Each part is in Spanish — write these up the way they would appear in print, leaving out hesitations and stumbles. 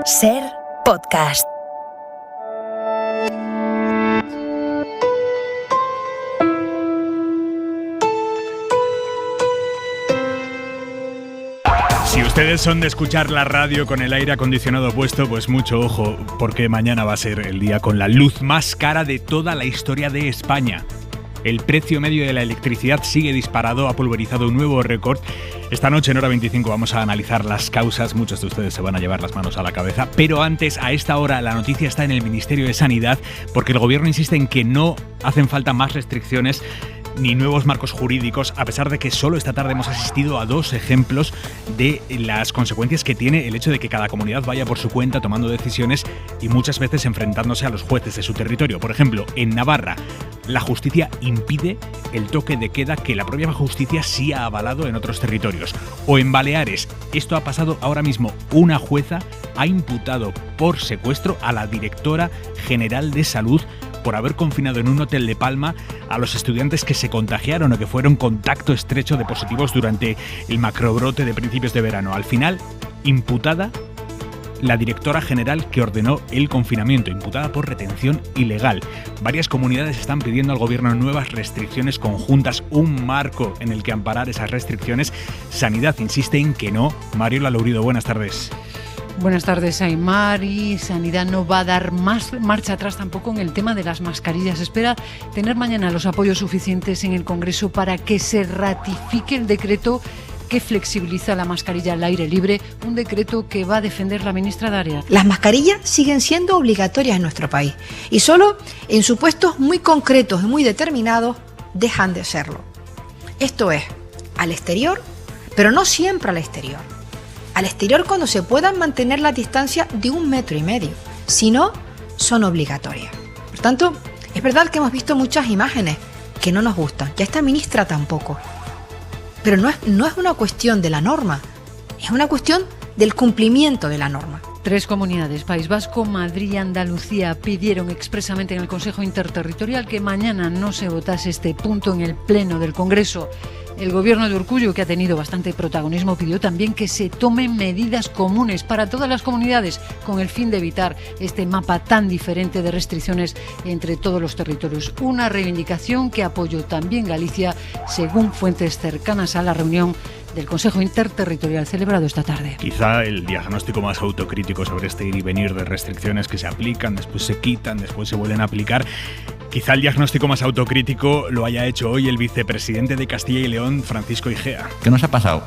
SER Podcast. Si ustedes son de escuchar la radio con el aire acondicionado puesto, pues mucho ojo, porque mañana va a ser el día con la luz más cara de toda la historia de España. El precio medio de la electricidad sigue disparado, ha pulverizado un nuevo récord. Esta noche en Hora 25 vamos a analizar las causas, muchos de ustedes se van a llevar las manos a la cabeza, pero antes, a esta hora, la noticia está en el Ministerio de Sanidad, porque el Gobierno insiste en que no hacen falta más restricciones ni nuevos marcos jurídicos, a pesar de que solo esta tarde hemos asistido a 2 ejemplos de las consecuencias que tiene el hecho de que cada comunidad vaya por su cuenta tomando decisiones y muchas veces enfrentándose a los jueces de su territorio. Por ejemplo, en Navarra, la justicia impide el toque de queda que la propia justicia sí ha avalado en otros territorios. O en Baleares, esto ha pasado ahora mismo, una jueza ha imputado por secuestro a la directora general de salud por haber confinado en un hotel de Palma a los estudiantes que se contagiaron o que fueron contacto estrecho de positivos durante el macrobrote de principios de verano. Al final, imputada la directora general que ordenó el confinamiento, imputada por retención ilegal. Varias comunidades están pidiendo al gobierno nuevas restricciones conjuntas, un marco en el que amparar esas restricciones. Sanidad insiste en que no. Mariola Lourido, buenas tardes. Buenas tardes, Aymar. Y Sanidad no va a dar más marcha atrás tampoco en el tema de las mascarillas. Espera tener mañana los apoyos suficientes en el Congreso para que se ratifique el decreto que flexibiliza la mascarilla al aire libre, un decreto que va a defender la ministra Darea. Las mascarillas siguen siendo obligatorias en nuestro país y solo en supuestos muy concretos y muy determinados dejan de serlo. Esto es, al exterior, pero no siempre al exterior. Al exterior cuando se puedan mantener la distancia de 1,5 metros, si no, son obligatorias. Por tanto, es verdad que hemos visto muchas imágenes que no nos gustan, y a esta ministra tampoco. Pero no es una cuestión de la norma, es una cuestión del cumplimiento de la norma. 3 comunidades, País Vasco, Madrid y Andalucía, pidieron expresamente en el Consejo Interterritorial que mañana no se votase este punto en el Pleno del Congreso. El gobierno de Urkullu, que ha tenido bastante protagonismo, pidió también que se tomen medidas comunes para todas las comunidades con el fin de evitar este mapa tan diferente de restricciones entre todos los territorios. Una reivindicación que apoyó también Galicia, según fuentes cercanas a la reunión del Consejo Interterritorial celebrado esta tarde. Quizá el diagnóstico más autocrítico sobre este ir y venir de restricciones que se aplican, después se quitan, después se vuelven a aplicar. Quizá el diagnóstico más autocrítico lo haya hecho hoy el vicepresidente de Castilla y León, Francisco Igea. ¿Qué nos ha pasado?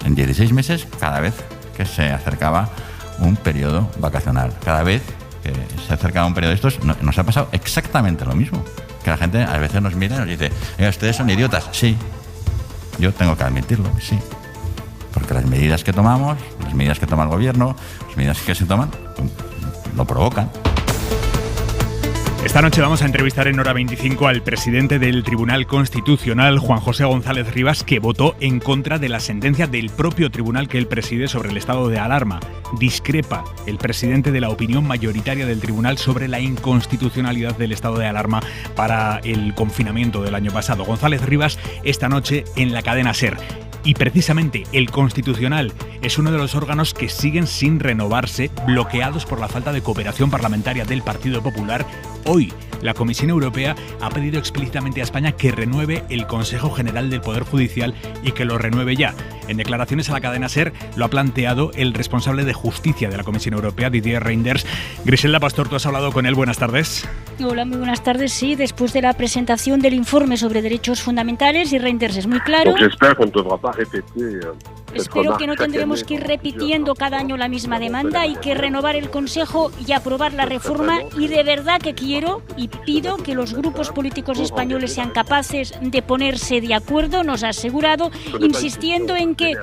En 16 meses, cada vez que se acercaba un periodo vacacional, cada vez que se acercaba un periodo de estos, nos ha pasado exactamente lo mismo. Que la gente a veces nos mira y nos dice, ustedes son idiotas. Sí, yo tengo que admitirlo, sí. Porque las medidas que tomamos, las medidas que toma el gobierno, las medidas que se toman, lo provocan. Esta noche vamos a entrevistar en Hora 25 al presidente del Tribunal Constitucional, Juan José González Rivas, que votó en contra de la sentencia del propio tribunal que él preside sobre el estado de alarma. Discrepa el presidente de la opinión mayoritaria del tribunal sobre la inconstitucionalidad del estado de alarma para el confinamiento del año pasado. González Rivas esta noche en la cadena SER. Y precisamente el Constitucional es uno de los órganos que siguen sin renovarse, bloqueados por la falta de cooperación parlamentaria del Partido Popular. Hoy, la Comisión Europea ha pedido explícitamente a España que renueve el Consejo General del Poder Judicial y que lo renueve ya. En declaraciones a la cadena SER lo ha planteado el responsable de Justicia de la Comisión Europea, Didier Reynders. Griselda Pastor, tú has hablado con él. Buenas tardes. Hola, muy buenas tardes. Sí, después de la presentación del informe sobre derechos fundamentales, y Reynders es muy claro. Espero que no tendremos que ir repitiendo cada año la misma demanda. Hay que renovar el Consejo y aprobar la reforma, y de verdad que quiero y pido que los grupos políticos españoles sean capaces de ponerse de acuerdo, nos ha asegurado, insistiendo en que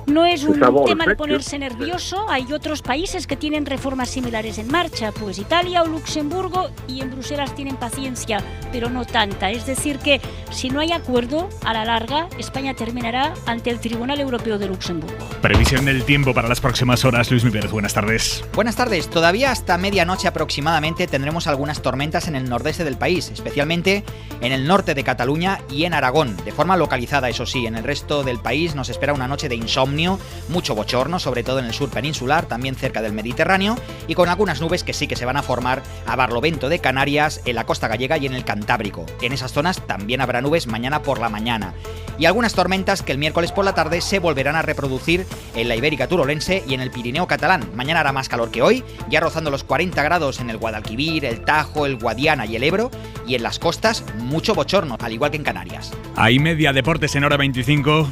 no es un tema de ponerse nervioso. Hay otros países que tienen reformas similares en marcha, pues Italia o Luxemburgo, y en Bruselas tienen paciencia, pero no tanta. Es decir que si no hay acuerdo, a la larga España terminará ante el Tribunal Europeo de Luxemburgo. Previsión del tiempo para las próximas horas. Luis Pérez, buenas tardes. Buenas tardes. Todavía hasta medianoche aproximadamente tendremos algunas tormentas en el nordeste del país, especialmente en el norte de Cataluña y en Aragón, de forma localizada, eso sí. En el resto del país nos espera una noche de insomnio, mucho bochorno, sobre todo en el sur peninsular, también cerca del Mediterráneo, y con algunas nubes que sí que se van a formar a Barlovento de Canarias, en la costa gallega y en el Cantábrico. En esas zonas también habrá nubes mañana por la mañana. Y algunas tormentas que el miércoles por la tarde se volverán a reproducir en la Ibérica Turolense y en el Pirineo catalán. Mañana hará más calor que hoy, ya rozando los 40 grados en el Guadalquivir, el Tajo, el Guadiana y el Ebro, y en las costas mucho bochorno, al igual que en Canarias. Hay Media Deportes en hora 25.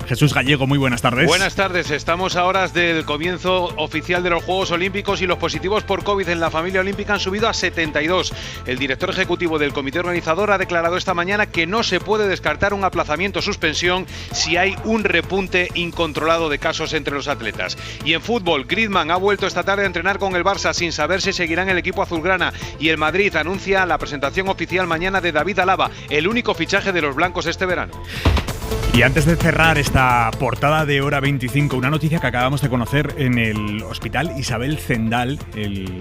Jesús Gallego, muy buenas tardes. Buenas tardes, estamos a horas del comienzo oficial de los Juegos Olímpicos y los positivos por COVID en la familia olímpica han subido a 72. El director ejecutivo del comité organizador ha declarado esta mañana que no se puede descartar un aplazamiento o suspensión si hay un repunte incontrolado de casos entre los atletas. Y en fútbol, Griezmann ha vuelto esta tarde a entrenar con el Barça sin saber si seguirá en el equipo azulgrana, y el Madrid anuncia la presentación oficial mañana de David Alaba, el único fichaje de los blancos este verano. Y antes de cerrar esta portada de hora 25, una noticia que acabamos de conocer en el Hospital Isabel Zendal,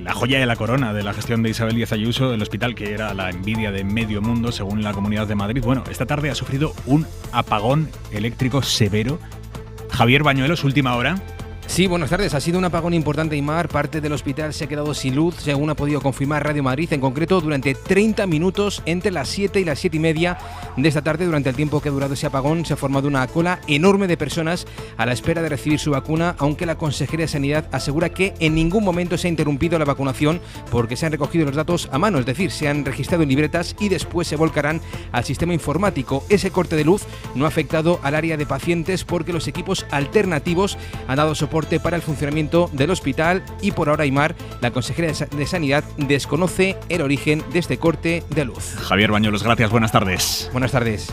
la joya de la corona de la gestión de Isabel Díaz Ayuso, el hospital que era la envidia de medio mundo según la Comunidad de Madrid. Bueno, esta tarde ha sufrido un apagón eléctrico severo. Javier Bañuelos, última hora. Sí, buenas tardes. Ha sido un apagón importante, Aimar. Parte del hospital se ha quedado sin luz, según ha podido confirmar Radio Madrid. En concreto, durante 30 minutos, entre las 7 y las 7 y media de esta tarde, durante el tiempo que ha durado ese apagón, se ha formado una cola enorme de personas a la espera de recibir su vacuna, aunque la Consejería de Sanidad asegura que en ningún momento se ha interrumpido la vacunación porque se han recogido los datos a mano, es decir, se han registrado en libretas y después se volcarán al sistema informático. Ese corte de luz no ha afectado al área de pacientes porque los equipos alternativos han dado soporte para el funcionamiento del hospital y por ahora, Aimar, la Consejería de Sanidad desconoce el origen de este corte de luz. Javier Bañuelos, gracias, buenas tardes. Buenas tardes.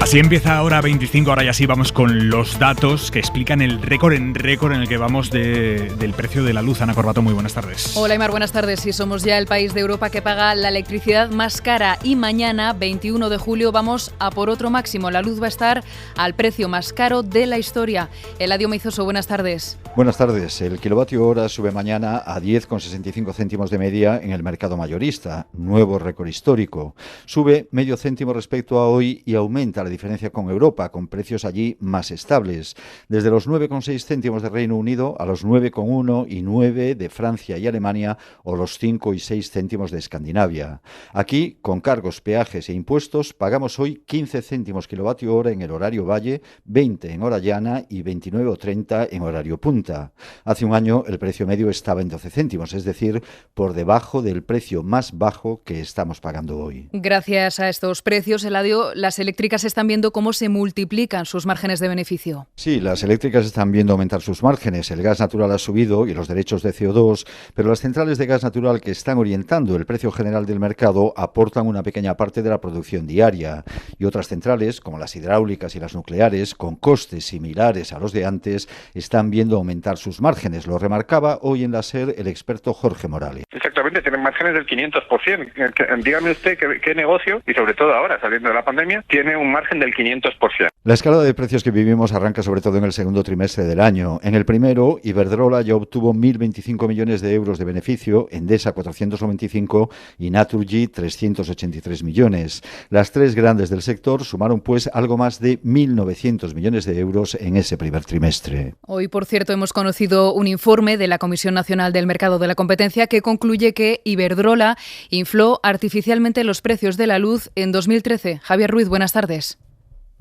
Así empieza ahora 25, ahora ya sí vamos con los datos que explican el récord en el que vamos del precio de la luz. Ana Corbato, muy buenas tardes. Hola, Aimar, buenas tardes. Sí, somos ya el país de Europa que paga la electricidad más cara y mañana, 21 de julio, vamos a por otro máximo. La luz va a estar al precio más caro de la historia. Eladio Meizoso, buenas tardes. Buenas tardes. El kilovatio hora sube mañana a 10,65 céntimos de media en el mercado mayorista. Nuevo récord histórico. Sube medio céntimo respecto a hoy y aumenta la diferencia con Europa, con precios allí más estables. Desde los 9,6 céntimos de Reino Unido a los 9,1 y 9 de Francia y Alemania o los 5 y 6 céntimos de Escandinavia. Aquí, con cargos, peajes e impuestos, pagamos hoy 15 céntimos kilovatio hora en el horario valle, 20 en hora llana y 29 o 30 en horario punta. Hace un año el precio medio estaba en 12 céntimos, es decir, por debajo del precio más bajo que estamos pagando hoy. Gracias a estos precios, Eladio, las eléctricas están viendo cómo se multiplican sus márgenes de beneficio. Sí, las eléctricas están viendo aumentar sus márgenes. El gas natural ha subido y los derechos de CO2, pero las centrales de gas natural que están orientando el precio general del mercado aportan una pequeña parte de la producción diaria. Y otras centrales, como las hidráulicas y las nucleares, con costes similares a los de antes, están viendo aumentar sus márgenes. Lo remarcaba hoy en la SER el experto Jorge Morales. Exactamente, tienen márgenes del 500%. Dígame usted qué negocio, y sobre todo ahora, saliendo de la pandemia, tiene un margen del 500%. La escalada de precios que vivimos arranca sobre todo en el segundo trimestre del año. En el primero, Iberdrola ya obtuvo 1.025 millones de euros de beneficio, Endesa 495 y Naturgy 383 millones. Las tres grandes del sector sumaron pues algo más de 1.900 millones de euros en ese primer trimestre. Hoy, por cierto, hemos conocido un informe de la Comisión Nacional del Mercado de la Competencia que concluye que Iberdrola infló artificialmente los precios de la luz en 2013. Javier Ruiz, buenas tardes.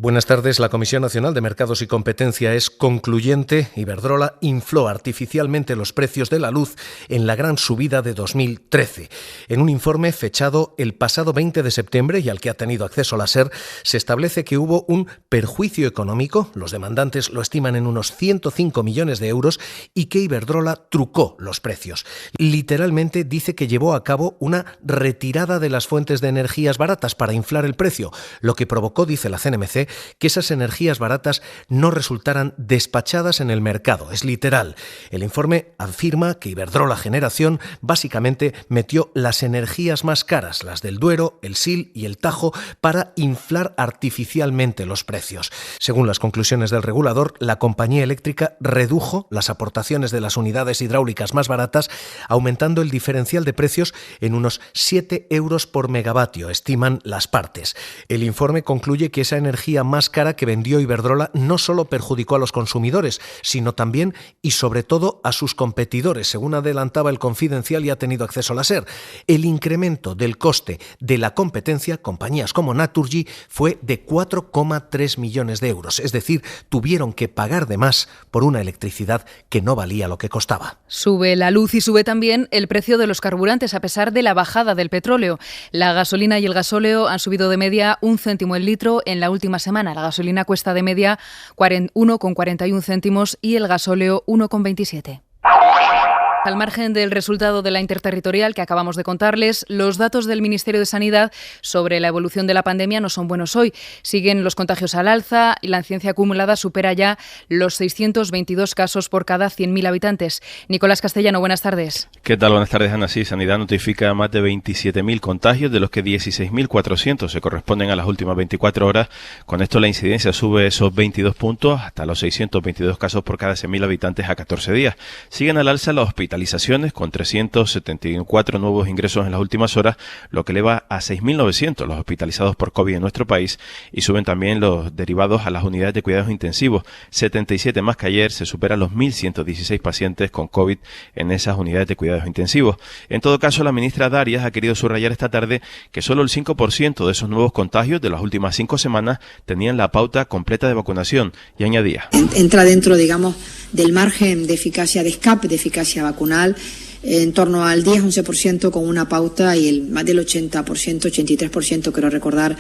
Buenas tardes. La Comisión Nacional de Mercados y Competencia es concluyente. Iberdrola infló artificialmente los precios de la luz en la gran subida de 2013. En un informe fechado el pasado 20 de septiembre y al que ha tenido acceso la SER, se establece que hubo un perjuicio económico, los demandantes lo estiman en unos 105 millones de euros, y que Iberdrola trucó los precios. Literalmente dice que llevó a cabo una retirada de las fuentes de energías baratas para inflar el precio, lo que provocó, dice la CNMC, que esas energías baratas no resultaran despachadas en el mercado. Es literal. El informe afirma que Iberdrola Generación básicamente metió las energías más caras, las del Duero, el Sil y el Tajo, para inflar artificialmente los precios. Según las conclusiones del regulador, la compañía eléctrica redujo las aportaciones de las unidades hidráulicas más baratas, aumentando el diferencial de precios en unos 7 euros por megavatio, estiman las partes. El informe concluye que esa energía más cara que vendió Iberdrola no solo perjudicó a los consumidores, sino también y sobre todo a sus competidores, según adelantaba el Confidencial y ha tenido acceso a la SER. El incremento del coste de la competencia, compañías como Naturgy, fue de 4,3 millones de euros, es decir, tuvieron que pagar de más por una electricidad que no valía lo que costaba. Sube la luz y sube también el precio de los carburantes a pesar de la bajada del petróleo. La gasolina y el gasóleo han subido de media 1 céntimo el litro en la última semana. La gasolina cuesta de media 1,41 céntimos y el gasóleo 1,27. Al margen del resultado de la interterritorial que acabamos de contarles, los datos del Ministerio de Sanidad sobre la evolución de la pandemia no son buenos hoy. Siguen los contagios al alza y la incidencia acumulada supera ya los 622 casos por cada 100.000 habitantes. Nicolás Castellano, buenas tardes. ¿Qué tal? Buenas tardes, Ana. Sí, Sanidad notifica más de 27.000 contagios, de los que 16.400 se corresponden a las últimas 24 horas. Con esto la incidencia sube esos 22 puntos hasta los 622 casos por cada 100.000 habitantes a 14 días. Siguen al alza los hospitalizaciones, con 374 nuevos ingresos en las últimas horas, lo que eleva a 6.900 los hospitalizados por COVID en nuestro país, y suben también los derivados a las unidades de cuidados intensivos, 77 más que ayer. Se superan los 1.116 pacientes con COVID en esas unidades de cuidados intensivos. En todo caso, la ministra Darias ha querido subrayar esta tarde que solo el 5% de esos nuevos contagios de las últimas 5 semanas tenían la pauta completa de vacunación, y añadía: entra dentro, digamos, del margen de eficacia de escape, de eficacia vacunal, en torno al 10-11% con una pauta, y más del 80%, 83%, quiero recordar,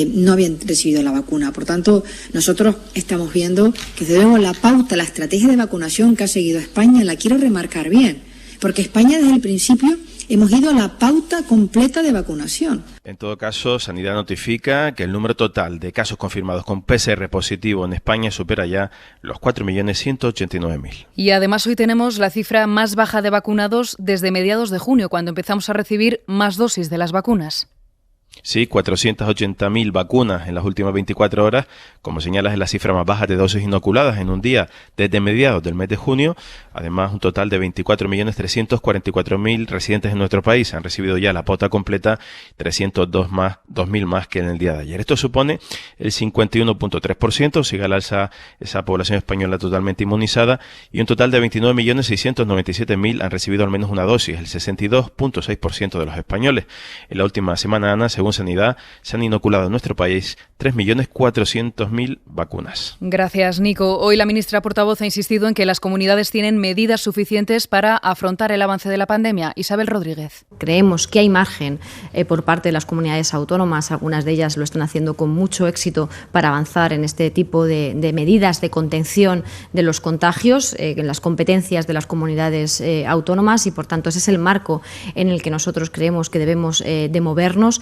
no habían recibido la vacuna. Por tanto, nosotros estamos viendo que debemos la pauta, la estrategia de vacunación que ha seguido España, la quiero remarcar bien, porque España desde el principio hemos ido a la pauta completa de vacunación. En todo caso, Sanidad notifica que el número total de casos confirmados con PCR positivo en España supera ya los 4.189.000. Y además hoy tenemos la cifra más baja de vacunados desde mediados de junio, cuando empezamos a recibir más dosis de las vacunas. Sí, 480.000 vacunas en las últimas 24 horas. Como señalas, es la cifra más baja de dosis inoculadas en un día desde mediados del mes de junio. Además, un total de 24.344.000 residentes en nuestro país han recibido ya la pauta completa, 2.000 más que en el día de ayer. Esto supone el 51.3%, sigue al alza esa población española totalmente inmunizada, y un total de 29.697.000 han recibido al menos una dosis, el 62.6% de los españoles. En la última semana, Ana, según Sanidad, se han inoculado en nuestro país 3.400.000 vacunas. Gracias, Nico. Hoy la ministra portavoz ha insistido en que las comunidades tienen medidas suficientes para afrontar el avance de la pandemia. Isabel Rodríguez. Creemos que hay margen por parte de las comunidades autónomas, algunas de ellas lo están haciendo con mucho éxito, para avanzar en este tipo de medidas de contención de los contagios, en las competencias de las comunidades autónomas, y por tanto ese es el marco en el que nosotros creemos que debemos de movernos.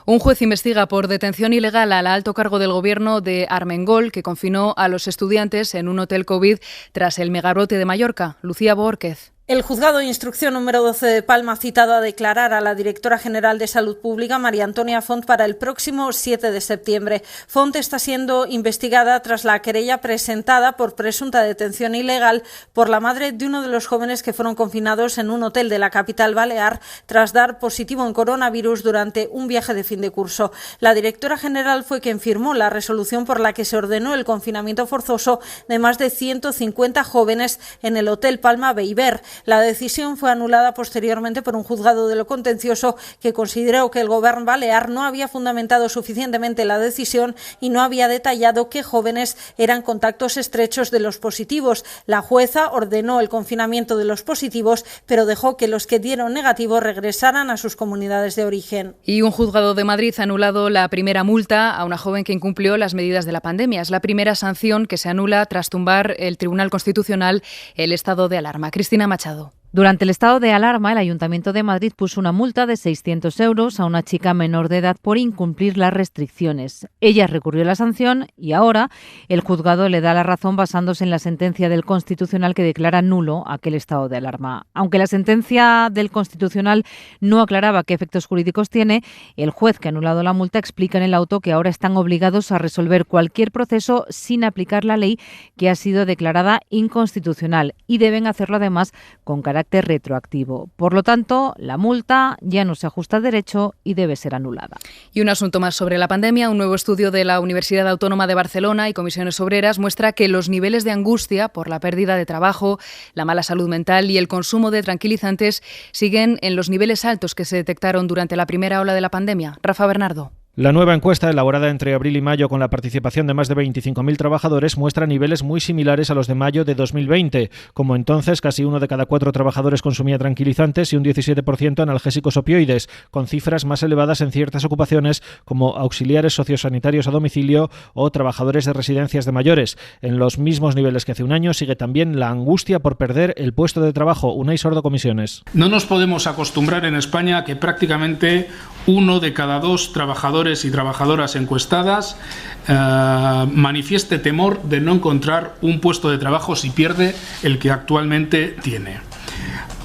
Un juez investiga por detención ilegal al alto cargo del gobierno de Armengol, que confinó a los estudiantes en un hotel COVID tras el megabrote de Mallorca. Lucía Bórquez. El juzgado de instrucción número 12 de Palma ha citado a declarar a la directora general de Salud Pública, María Antonia Font, para el próximo 7 de septiembre. Font está siendo investigada tras la querella presentada por presunta detención ilegal por la madre de uno de los jóvenes que fueron confinados en un hotel de la capital balear tras dar positivo en coronavirus durante un viaje de fin de curso. La directora general fue quien firmó la resolución por la que se ordenó el confinamiento forzoso de más de 150 jóvenes en el Hotel Palma Beiber. La decisión fue anulada posteriormente por un juzgado de lo contencioso que consideró que el Gobierno balear no había fundamentado suficientemente la decisión y no había detallado qué jóvenes eran contactos estrechos de los positivos. La jueza ordenó el confinamiento de los positivos, pero dejó que los que dieron negativo regresaran a sus comunidades de origen. Y un juzgado de Madrid ha anulado la primera multa a una joven que incumplió las medidas de la pandemia. Es la primera sanción que se anula tras tumbar el Tribunal Constitucional el estado de alarma. Cristina Machado. Durante el estado de alarma, el Ayuntamiento de Madrid puso una multa de 600 euros a una chica menor de edad por incumplir las restricciones. Ella recurrió la sanción y ahora el juzgado le da la razón basándose en la sentencia del Constitucional que declara nulo aquel estado de alarma. Aunque la sentencia del Constitucional no aclaraba qué efectos jurídicos tiene, el juez que ha anulado la multa explica en el auto que ahora están obligados a resolver cualquier proceso sin aplicar la ley que ha sido declarada inconstitucional y deben hacerlo además con carácter retroactivo. Por lo tanto, la multa ya no se ajusta al derecho y debe ser anulada. Y un asunto más sobre la pandemia. Un nuevo estudio de la Universidad Autónoma de Barcelona y Comisiones Obreras muestra que los niveles de angustia por la pérdida de trabajo, la mala salud mental y el consumo de tranquilizantes siguen en los niveles altos que se detectaron durante la primera ola de la pandemia. Rafa Bernardo. La nueva encuesta, elaborada entre abril y mayo con la participación de más de 25.000 trabajadores, muestra niveles muy similares a los de mayo de 2020. Como entonces, casi 1 de cada 4 trabajadores consumía tranquilizantes y un 17% analgésicos opioides, con cifras más elevadas en ciertas ocupaciones como auxiliares sociosanitarios a domicilio o trabajadores de residencias de mayores. En los mismos niveles que hace un año sigue también la angustia por perder el puesto de trabajo. Unai Sordo, Comisiones. No nos podemos acostumbrar en España a que prácticamente 1 de cada 2 trabajadores y trabajadoras encuestadas manifieste temor de no encontrar un puesto de trabajo si pierde el que actualmente tiene.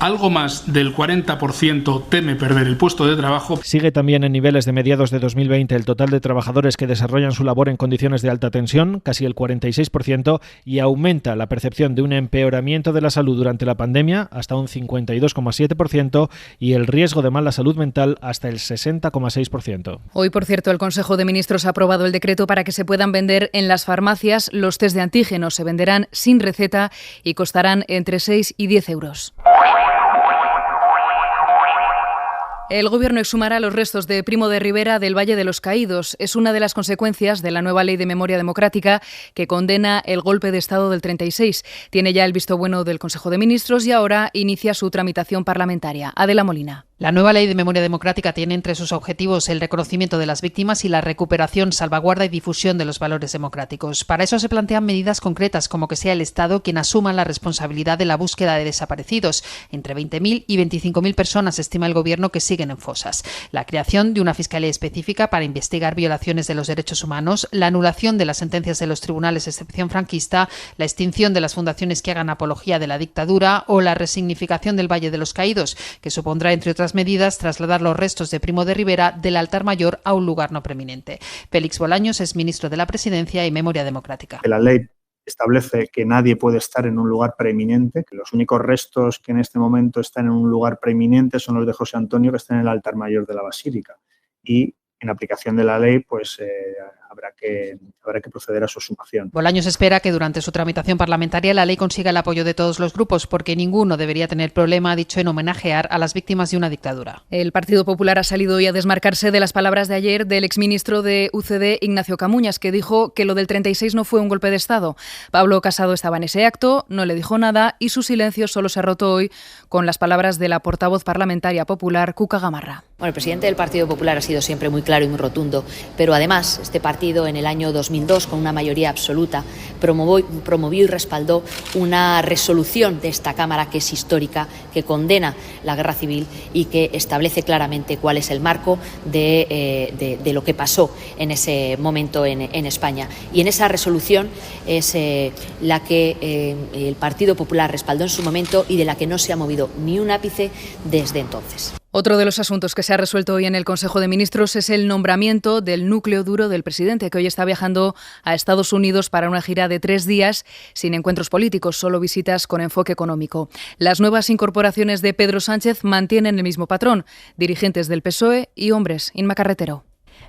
Algo más del 40% teme perder el puesto de trabajo. Sigue también en niveles de mediados de 2020 el total de trabajadores que desarrollan su labor en condiciones de alta tensión, casi el 46%, y aumenta la percepción de un empeoramiento de la salud durante la pandemia hasta un 52,7% y el riesgo de mala salud mental hasta el 60,6%. Hoy, por cierto, el Consejo de Ministros ha aprobado el decreto para que se puedan vender en las farmacias los test de antígenos. Se venderán sin receta y costarán entre 6 y 10 euros. El Gobierno exhumará los restos de Primo de Rivera del Valle de los Caídos. Es una de las consecuencias de la nueva Ley de Memoria Democrática que condena el golpe de Estado del 36. Tiene ya el visto bueno del Consejo de Ministros y ahora inicia su tramitación parlamentaria. Adela Molina. La nueva Ley de Memoria Democrática tiene entre sus objetivos el reconocimiento de las víctimas y la recuperación, salvaguarda y difusión de los valores democráticos. Para eso se plantean medidas concretas, como que sea el Estado quien asuma la responsabilidad de la búsqueda de desaparecidos. Entre 20.000 y 25.000 personas estima el Gobierno que siguen en fosas. La creación de una fiscalía específica para investigar violaciones de los derechos humanos, la anulación de las sentencias de los tribunales de excepción franquista, la extinción de las fundaciones que hagan apología de la dictadura o la resignificación del Valle de los Caídos, que supondrá, entre otras medidas, trasladar los restos de Primo de Rivera del altar mayor a un lugar no preeminente. Félix Bolaños es ministro de la Presidencia y Memoria Democrática. La ley establece que nadie puede estar en un lugar preeminente, que los únicos restos que en este momento están en un lugar preeminente son los de José Antonio, que están en el altar mayor de la Basílica. Y en aplicación de la ley, pues habrá que proceder a su sumación. Bolaños espera que durante su tramitación parlamentaria la ley consiga el apoyo de todos los grupos, porque ninguno debería tener problema, ha dicho, en homenajear a las víctimas de una dictadura. El Partido Popular ha salido hoy a desmarcarse de las palabras de ayer del exministro de UCD, Ignacio Camuñas, que dijo que lo del 36 no fue un golpe de Estado. Pablo Casado estaba en ese acto, no le dijo nada y su silencio solo se ha roto hoy con las palabras de la portavoz parlamentaria popular, Cuca Gamarra. Bueno, el presidente del Partido Popular ha sido siempre muy claro y muy rotundo, pero además este partido en el año 2002, con una mayoría absoluta, promovió y respaldó una resolución de esta Cámara que es histórica, que condena la guerra civil y que establece claramente cuál es el marco de lo que pasó en ese momento en España. Y en esa resolución es la que el Partido Popular respaldó en su momento y de la que no se ha movido ni un ápice desde entonces. Otro de los asuntos que se ha resuelto hoy en el Consejo de Ministros es el nombramiento del núcleo duro del presidente, que hoy está viajando a Estados Unidos para una gira de 3 días sin encuentros políticos, solo visitas con enfoque económico. Las nuevas incorporaciones de Pedro Sánchez mantienen el mismo patrón, dirigentes del PSOE y hombres. Inma Carretero.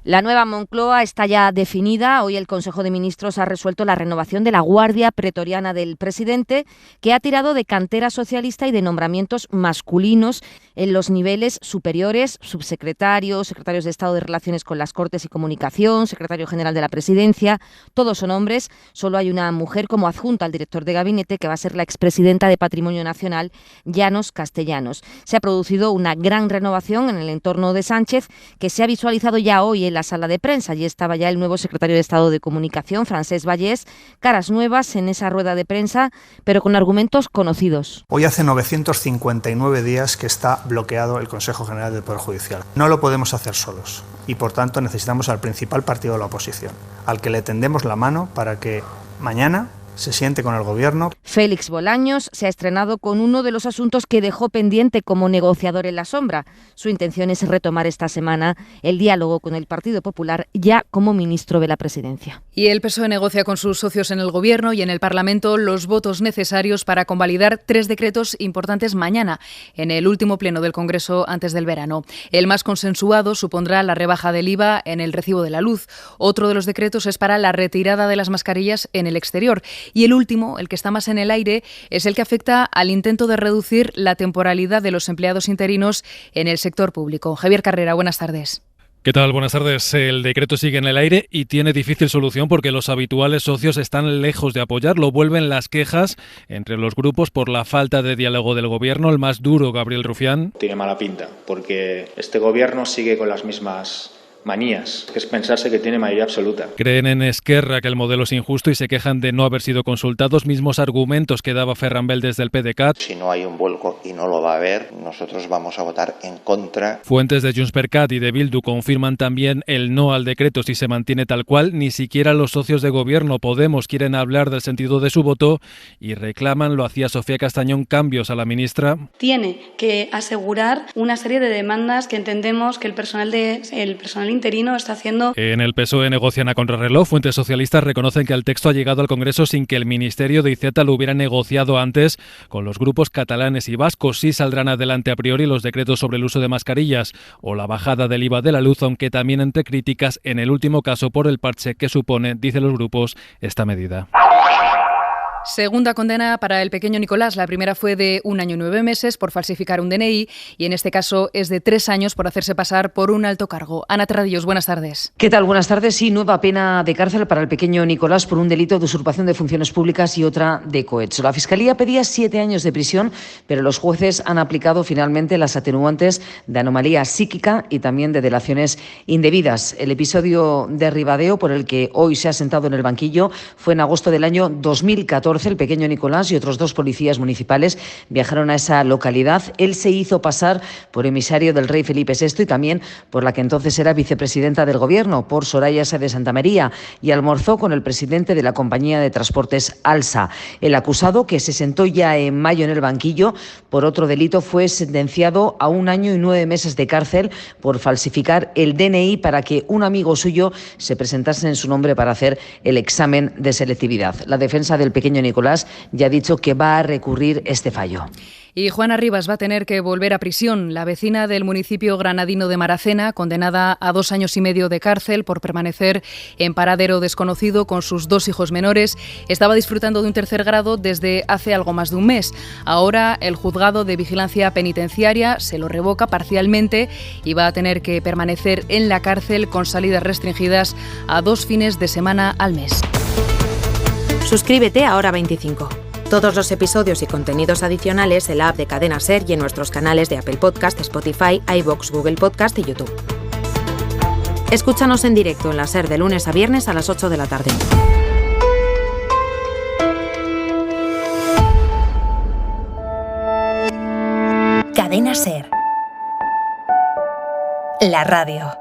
La nueva Moncloa está ya definida. Hoy el Consejo de Ministros ha resuelto la renovación de la Guardia Pretoriana del presidente, que ha tirado de cantera socialista y de nombramientos masculinos en los niveles superiores: subsecretarios, secretarios de Estado de Relaciones con las Cortes y Comunicación, secretario general de la Presidencia. Todos son hombres. Solo hay una mujer como adjunta al director de gabinete, que va a ser la expresidenta de Patrimonio Nacional, Llanos Castellanos. Se ha producido una gran renovación en el entorno de Sánchez, que se ha visualizado ya hoy en de la sala de prensa. Allí estaba ya el nuevo secretario de Estado de Comunicación, Francesc Vallès, caras nuevas en esa rueda de prensa, pero con argumentos conocidos. Hoy hace 959 días que está bloqueado el Consejo General del Poder Judicial. No lo podemos hacer solos y, por tanto, necesitamos al principal partido de la oposición, al que le tendemos la mano para que mañana se siente con el Gobierno. Félix Bolaños se ha estrenado con uno de los asuntos que dejó pendiente como negociador en la sombra. Su intención es retomar esta semana el diálogo con el Partido Popular ya como ministro de la Presidencia. Y el PSOE negocia con sus socios en el Gobierno y en el Parlamento los votos necesarios para convalidar 3 decretos importantes mañana, en el último pleno del Congreso antes del verano. El más consensuado supondrá la rebaja del IVA en el recibo de la luz. Otro de los decretos es para la retirada de las mascarillas en el exterior. Y el último, el que está más en el aire, es el que afecta al intento de reducir la temporalidad de los empleados interinos en el sector público. Javier Carrera, buenas tardes. ¿Qué tal? Buenas tardes. El decreto sigue en el aire y tiene difícil solución porque los habituales socios están lejos de apoyarlo. Vuelven las quejas entre los grupos por la falta de diálogo del Gobierno. El más duro, Gabriel Rufián. Tiene mala pinta porque este Gobierno sigue con las mismas manías, que es pensarse que tiene mayoría absoluta. Creen en Esquerra que el modelo es injusto y se quejan de no haber sido consultados, mismos argumentos que daba Ferrambel desde el PDeCAT. Si no hay un vuelco y no lo va a haber, nosotros vamos a votar en contra. Fuentes de JxCat y de Bildu confirman también el no al decreto si se mantiene tal cual. Ni siquiera los socios de Gobierno, Podemos, quieren hablar del sentido de su voto y reclaman, lo hacía Sofía Castañón, cambios a la ministra. Tiene que asegurar una serie de demandas que entendemos que el personal interino está haciendo. En el PSOE negocian a contrarreloj. Fuentes socialistas reconocen que el texto ha llegado al Congreso sin que el Ministerio de Iceta lo hubiera negociado antes con los grupos catalanes y vascos. Sí saldrán adelante a priori los decretos sobre el uso de mascarillas o la bajada del IVA de la luz, aunque también entre críticas en el último caso por el parche que supone, dicen los grupos, esta medida. Segunda condena para el pequeño Nicolás. La primera fue de 1 año y 9 meses por falsificar un DNI y en este caso es de 3 años por hacerse pasar por un alto cargo. Ana Terradillos, buenas tardes. ¿Qué tal? Buenas tardes. Sí, nueva pena de cárcel para el pequeño Nicolás por un delito de usurpación de funciones públicas y otra de cohecho. La Fiscalía pedía 7 años de prisión, pero los jueces han aplicado finalmente las atenuantes de anomalía psíquica y también de delaciones indebidas. El episodio de Ribadeo, por el que hoy se ha sentado en el banquillo, fue en agosto del año 2014. El pequeño Nicolás y otros 2 policías municipales viajaron a esa localidad. Él se hizo pasar por emisario del rey Felipe VI y también por la que entonces era vicepresidenta del Gobierno, por Soraya Sáenz de Santamaría, y almorzó con el presidente de la compañía de transportes Alsa. El acusado, que se sentó ya en mayo en el banquillo por otro delito, fue sentenciado a 1 año y 9 meses de cárcel por falsificar el DNI para que un amigo suyo se presentase en su nombre para hacer el examen de selectividad. La defensa del pequeño Nicolás ya ha dicho que va a recurrir este fallo. Y Juana Rivas va a tener que volver a prisión. La vecina del municipio granadino de Maracena, condenada a 2 años y medio de cárcel por permanecer en paradero desconocido con sus 2 hijos menores, estaba disfrutando de un 3er grado desde hace algo más de un mes. Ahora el juzgado de vigilancia penitenciaria se lo revoca parcialmente y va a tener que permanecer en la cárcel con salidas restringidas a 2 fines de semana al mes. Suscríbete a Hora 25. Todos los episodios y contenidos adicionales en la app de Cadena SER y en nuestros canales de Apple Podcast, Spotify, iVoox, Google Podcast y YouTube. Escúchanos en directo en la SER de lunes a viernes a las 8 de la tarde. Cadena SER. La radio.